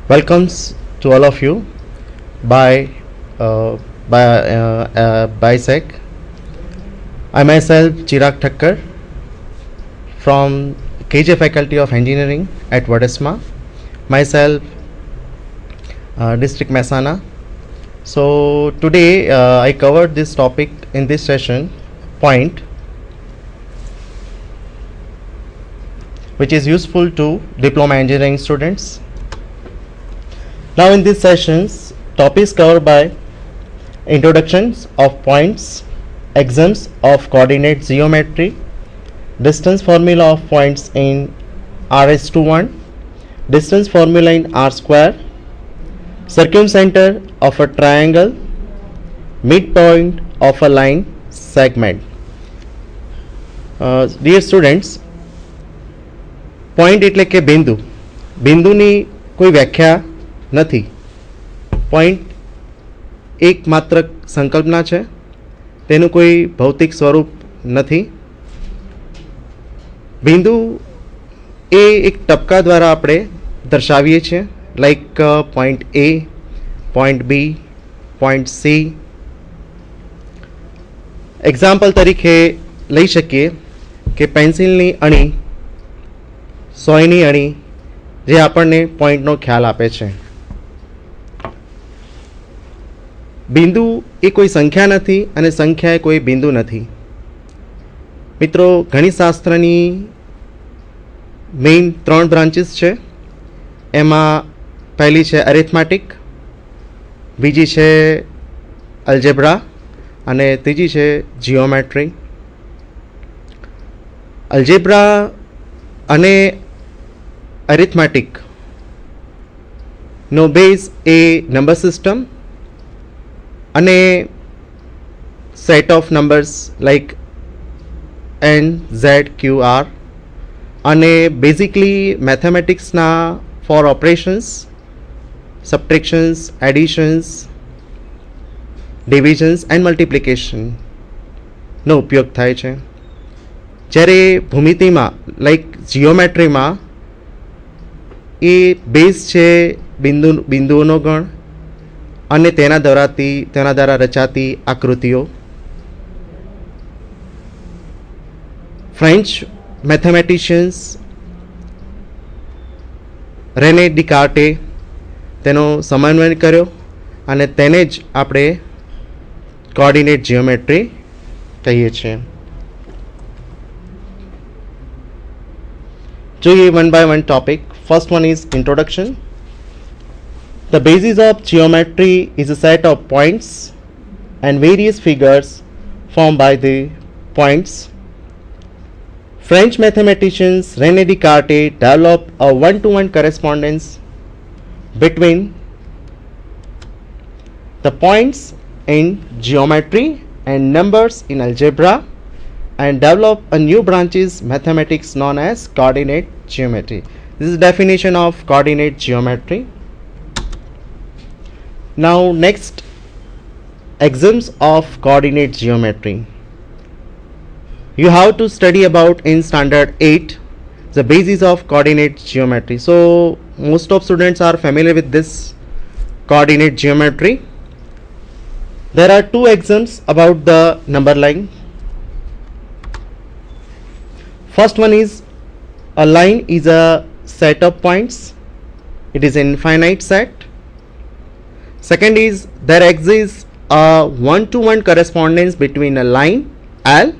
Welcomes to all of you by uh, BISEC. I myself Chirag Thakkar from KJ Faculty of Engineering at Vadasma. Myself District Mehsana. So today I covered this topic in this session point, which is useful to diploma engineering students. Now in these sessions, topics covered by introductions of points, exams of coordinate geometry, distance formula of points in RS21, distance formula in R square, circumcenter of a triangle, midpoint of a line segment. Dear students, point એટલે કે બિંદુ. બિંદુની કોઈ વ્યાખ્યા નથી. Point એક માત્ર સંકલ્પના છે, તેનું કોઈ ભૌતિક સ્વરૂપ નથી. બિંદુ એ એક ટપકા દ્વારા આપણે દર્શાવીએ છીએ, લાઈક પોઈન્ટ એ, પોઈન્ટ બી, પોઈન્ટ સી. એક્ઝામ્પલ તરીકે લઈ શકીએ કે પેન્સિલની અણી, સોયની અણી, જે આપણને પોઈન્ટનો ખ્યાલ આપે છે. બિંદુ એ કોઈ સંખ્યા નથી અને સંખ્યા એ કોઈ બિંદુ નથી. મિત્રો, ગણિતશાસ્ત્રની મેઇન 3 બ્રાન્ચીસ છે. એમાં પહેલી છે એરિથમેટિક, બીજી છે અલ્જેબ્રા અને ત્રીજી છે જીઓમેટ્રી. અલ્જેબ્રા અને arithmetic નો બેઝ એ નંબર સિસ્ટમ અને set of numbers like N Z Q R, અને બેઝિકલી મેથેમેટિક્સના four operations, subtractions, additions, divisions and મલ્ટિપ્લિકેશનનો ઉપયોગ થાય છે. જ્યારે ભૂમિતિમાં લાઈક જીઓમેટ્રીમાં એ બેઝ છે બિંદુઓનો ગણ અને તેના દ્વારા રચાતી આકૃતિઓ. ફ્રેન્ચ મેથેમેટિશિયન્સ રેને ડિકાર્ટે તેનો સમન્વય કર્યો અને તેને જ આપણે કોઓર્ડિનેટ જીઓમેટ્રી કહીએ છીએ. જોઈએ one by one topic. First one is introduction. The basis of geometry is a set of points and various figures formed by the points. French mathematicians René Descartes developed a one-to-one correspondence between the points in geometry and numbers in algebra and developed a new branches mathematics known as coordinate geometry. This is definition of coordinate geometry. Now next, exams of coordinate geometry. You have to study about in standard 8 the basis of coordinate geometry. So most of students are familiar with this coordinate geometry. There are 2 exams about the number line. First one is a line is a set of points. It is an infinite set. Second is there exists a one-to-one correspondence between a line L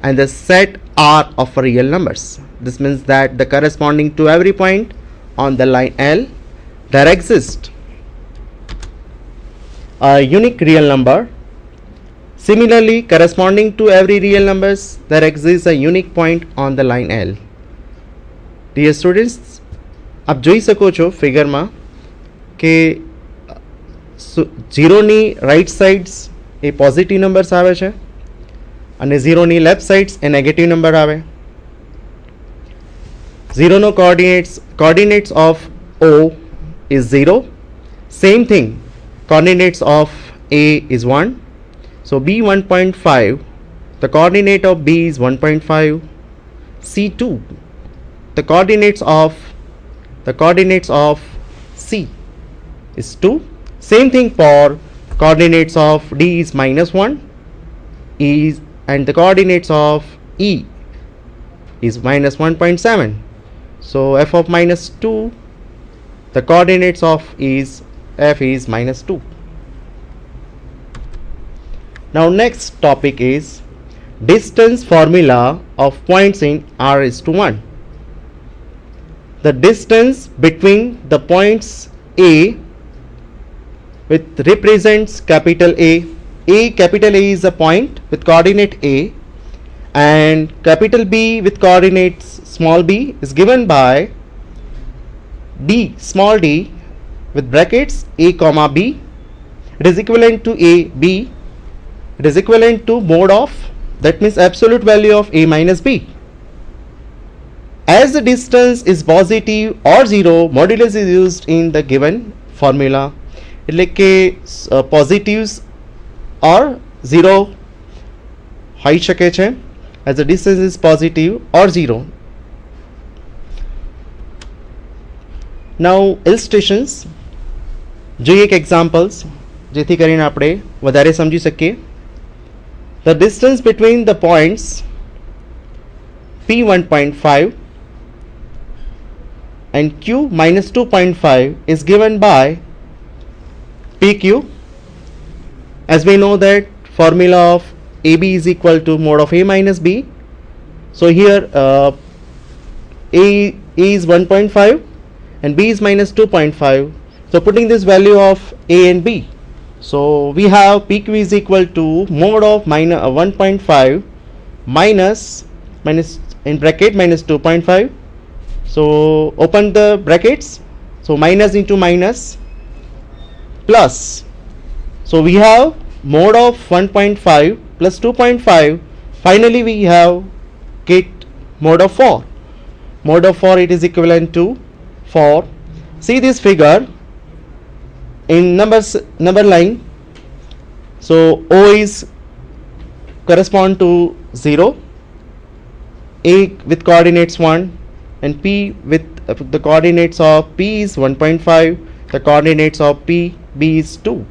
and the set R of real numbers. This means that the corresponding to every point on the line L there exists a unique real number. Similarly, corresponding to every real numbers there exists a unique point on the line L. Dear students, આપ જોઈ શકો છો ફિગરમાં કે ઝીરોની right sides એ positive numbers આવે છે અને ઝીરોની left sides એ negative number આવે. ઝીરોનો coordinates of O is 0. Same thing, coordinates of A is 1. So B 1.5, the coordinate of B is 1.5. C2, the coordinates of C is 2. Same thing for coordinates of D is -1 is, and the coordinates of E is -1.7. So f of -2, the coordinates of f is -2. Now next topic is distance formula of points in R:1. The distance between the points A with represents capital A. Capital A is a point with coordinate A, and capital B with coordinates small b is given by D, small d, with brackets A comma B. It is equivalent to A B. It is equivalent to mode of, that means absolute value of A minus B. As the distance is positive or 0, modulus is used in the given formula. એટલે કે positives or 0 હોઈ શકે છે as the distance is positive or 0. Now illustrations જોઈએ એક examples જેથી કરીને આપણે વધારે સમજી શકીએ. The distance between the points P1.5 and Q minus 2.5 is given by PQ. As we know that formula of AB is equal to mode of A minus B. So here A is 1.5 and B is minus 2.5. So putting this value of A and B, so we have PQ is equal to mode of 1.5 minus in bracket minus 2.5. So open the brackets, so minus into minus plus, so we have mode of 1.5 plus 2.5. Finally we have get mode of 4. Mode of 4, it is equivalent to 4. See this figure in number line. So O is correspond to 0, A with coordinates 1, and P with the coordinates of P is 1.5, the coordinates of B is 2,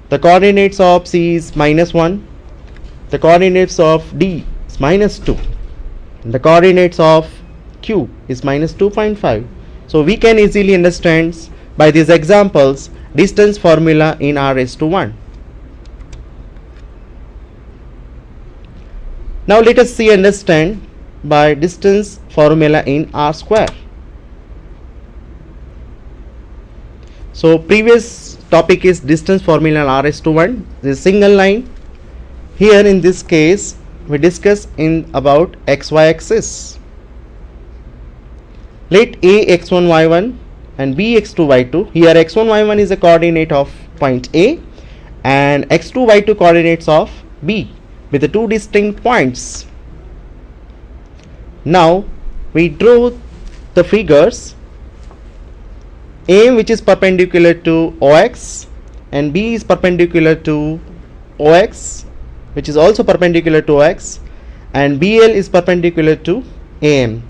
the coordinates of C is -1, the coordinates of D is -2, and the coordinates of Q is -2.5. So we can easily understand by these examples distance formula in R:1. Now let us see understand by distance formula in R square. So previous topic is distance formula in R:1. This single line. Here in this case we discuss in about xy axis. Let A x1 y1 and B x2 y2. Here x1 y1 is a coordinate of point A and x2 y2 coordinates of B with the two distinct points. Now we draw the figures A, which is perpendicular to OX, and B is perpendicular to OX, which is also perpendicular to OX, and BL is perpendicular to AM,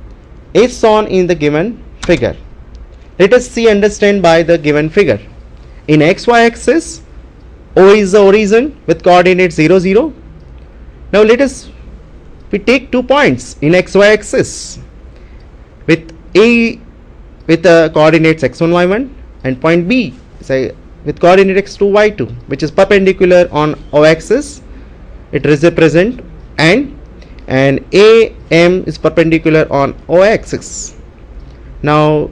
is shown in the given figure. Let us see understand by the given figure. In xy axis, O is the origin with coordinate 0 0. Now we take 2 points in xy axis with A with the coordinates x1 y1 and point B say with coordinate x2 y2, which is perpendicular on O axis. It is represent and AM is perpendicular on O axis. Now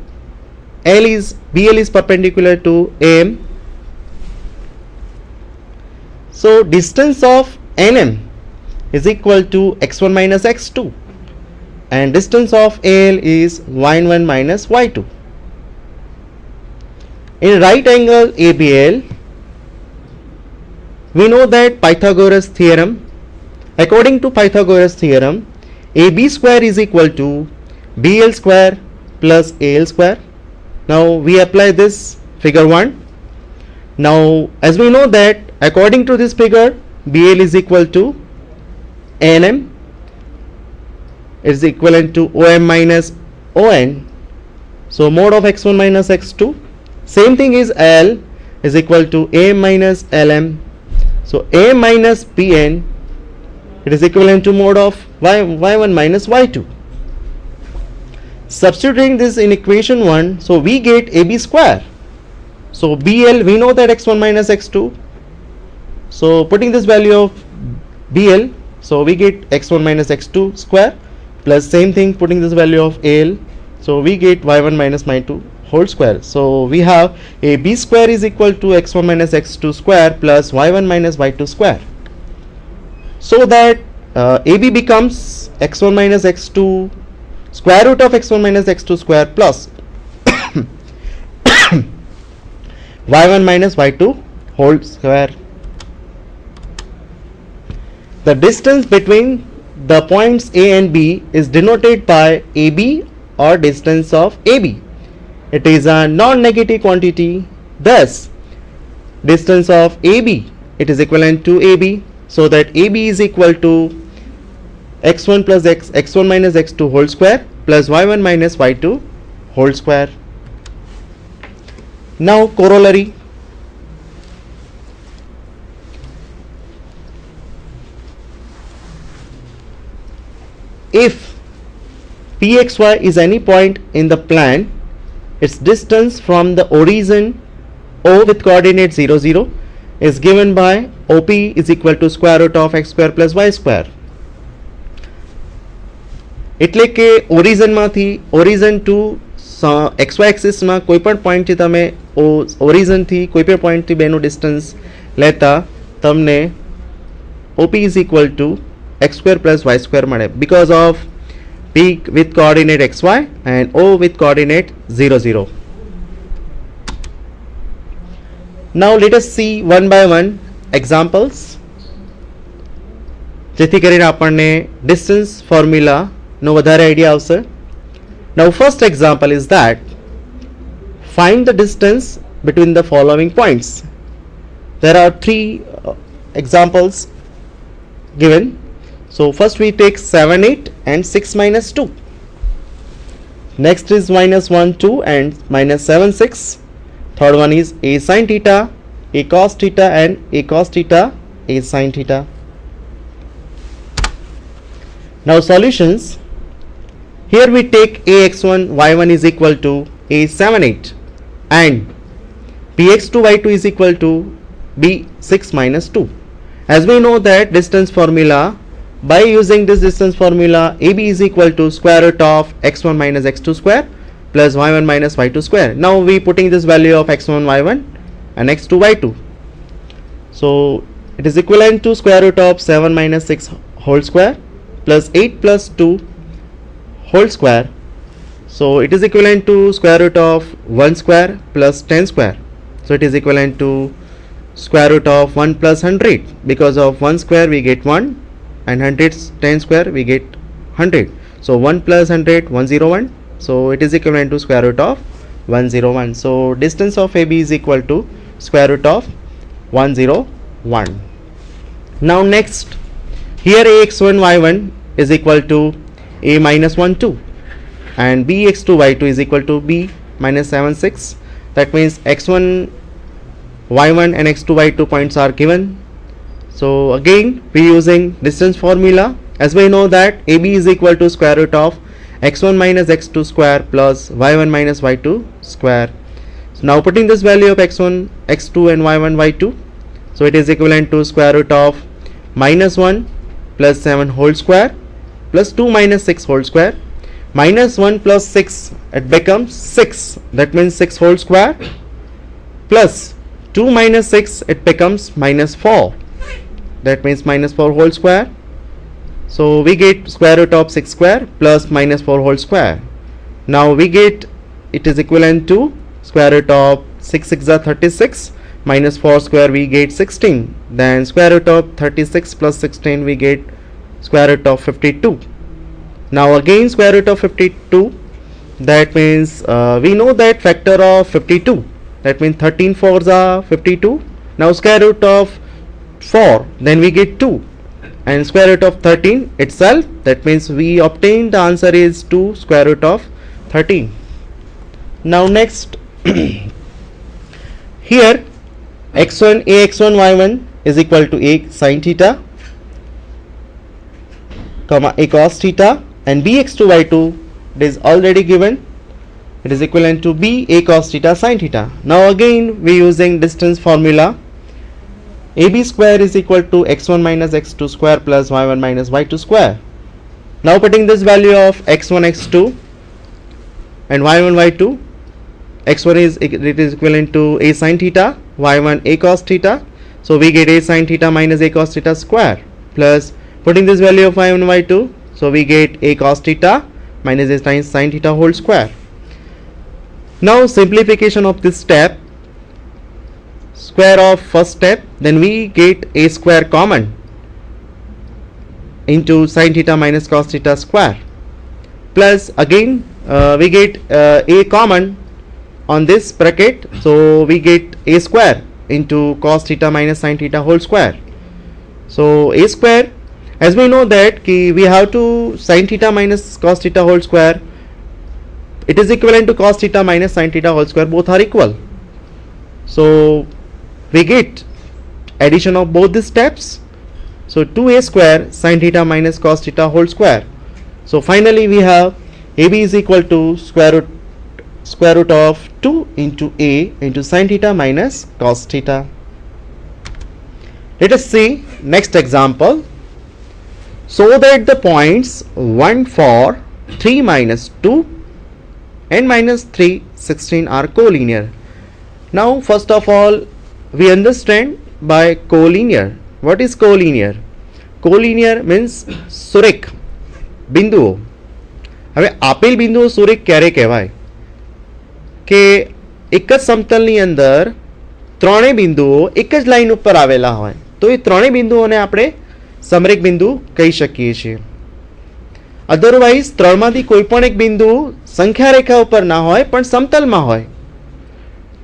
BL is perpendicular to AM. So distance of NM is equal to x1 minus x2, and distance of AL is y1 minus y2. In right angle ABL, we know that Pythagoras theorem. According to Pythagoras theorem, AB square is equal to BL square plus AL square. Now we apply this figure 1. Now as we know that according to this figure, BL is equal to NM is equivalent to OM minus ON. So mode of x1 minus x2 Same thing is L is equal to A minus LM. So A minus Pn, it is equivalent to mode of y1 minus y2. Substituting this in equation 1, so we get AB square. So BL, we know that x1 minus x2. So putting this value of BL, so we get x1 minus x2 square, plus same thing putting this value of AL, so we get y1 minus y2 whole square. So we have AB square is equal to x1 minus x2 square plus y1 minus y2 square. So that AB becomes x1 minus x2 square root of x1 minus x2 square plus y1 minus y2 whole square. The distance between the points A and B is denoted by AB or distance of AB. It is a non-negative quantity. Thus, distance of AB, it is equivalent to AB. So that AB is equal to x1 plus x1 minus x2 whole square plus y1 minus y2 whole square. Now corollary. If Pxy is any point in the plan, its distance from the origin O with coordinate 0, 0 is given by OP is equal to square root of x square plus y square. એટલે કે origin two XY એક્સિસમાં કોઈ પણ પોઈન્ટથી તમે ઓરિજનથી કોઈ પણ પોઈન્ટથી બેનું ડિસ્ટન્સ લેતા તમને OP is equal to x square plus y square મળે because of P with coordinate xy and O with coordinate 0, 0. Now let us see one by one examples જેથી કરીને આપણને ડિસ્ટન્સ ફોર્મ્યુલા નો વધારે આઈડિયા આવશે. Now first example is that find the distance between the following points. There are three examples given. So first we take 7, 8 and 6 minus 2. Next is minus 1, 2 and minus 7, 6. Third one is a sin theta, a cos theta and a cos theta, a sin theta. Now solutions. Here we take ax1 y1 is equal to a7 8 and bx2 y2 is equal to b6 minus 2. As we know that distance formula, by using this distance formula, AB is equal to square root of x1 minus x2 square plus y1 minus y2 square. Now we putting this value of x1 y1 and x2 y2. So it is equivalent to square root of 7 minus 6 whole square plus 8 plus 2 whole square. So it is equivalent to square root of 1 square plus 10 square. So it is equivalent to square root of 1 plus 100. Because of 1 square we get 1 and 100 10 square we get 100. So 1 plus 100 101. So it is equivalent to square root of 101. So distance of AB is equal to square root of 101. Now next, here ax1 y1 is equal to a minus 1 2 and bx2 y2 is equal to b minus 7 6. That means x1 y1 and x2 y2 points are given. So again we using distance formula, as we know that AB is equal to square root of x1 minus x2 square plus y1 minus y2 square. So now putting this value of x1 x2 and y1 y2, so it is equivalent to square root of minus 1 plus 7 whole square plus 2 minus 6 whole square. Minus 1 plus 6, it becomes 6, that means 6 whole square, plus 2 minus 6, it becomes minus 4, that means minus 4 whole square. So we get square root of 6 square plus minus 4 whole square. Now we get it is equivalent to square root of 6 6 are 36 minus 4 square we get 16. Then square root of 36 plus 16 we get square root of 52. Now again square root of 52, that means we know that factor of 52, that means 13 4s are 52. Now square root of 4, then we get 2 and square root of 13 itself, that means we obtain the answer is 2 square root of 13. Now next Here x1 ax1 y1 is equal to a sin theta comma a cos theta, and bx2 y2 it is already given, it is equivalent to b a cos theta sin theta. Now again we using distance formula, ab square is equal to x1 minus x2 square plus y1 minus y2 square. Now putting this value of x1 x2 and y1 y2, x1 is equivalent to a sin theta, y1 a cos theta, so we get a sin theta minus a cos theta square, plus putting this value of y1 y2, so we get a cos theta minus a sin theta whole square. Now simplification of this step, square of first step, then we get a square common into sin theta minus cos theta square, plus again we get a common on this bracket, so we get a square into cos theta minus sin theta whole square. So a square, as we know that we have to sin theta minus cos theta whole square, it is equivalent to cos theta minus sin theta whole square, both are equal. So we get addition of both these steps, so 2a square sin theta minus cos theta whole square. So finally we have AB is equal to square root of 2 into a into sin theta minus cos theta. Let us see next example. So that the points 1, 4, 3, minus 2 and minus 3, 16 are collinear. Now first of all we understand by collinear. What is collinear? Collinear means સુરેખ બિંદુઓ. હવે આપેલ બિંદુઓ સુરેખ ક્યારે કહેવાય કે એક જ સમતલની અંદર ત્રણેય બિંદુઓ એક જ લાઈન ઉપર આવેલા હોય તો એ ત્રણેય બિંદુઓને આપણે સમરેખ બિંદુ કહી શકીએ છીએ. અધરવાઇઝ ત્રણમાંથી કોઈ પણ એક બિંદુ સંખ્યા રેખા ઉપર ના હોય પણ સમતલમાં હોય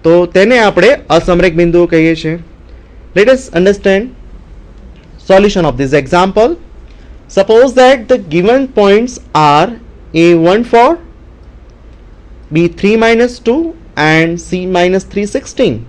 તો તેને આપણે અસમરેખ બિંદુઓ કહીએ છીએ. Let us understand solution of this example. Suppose that the given points are a1 4, b3 minus 2 and c minus 3 16.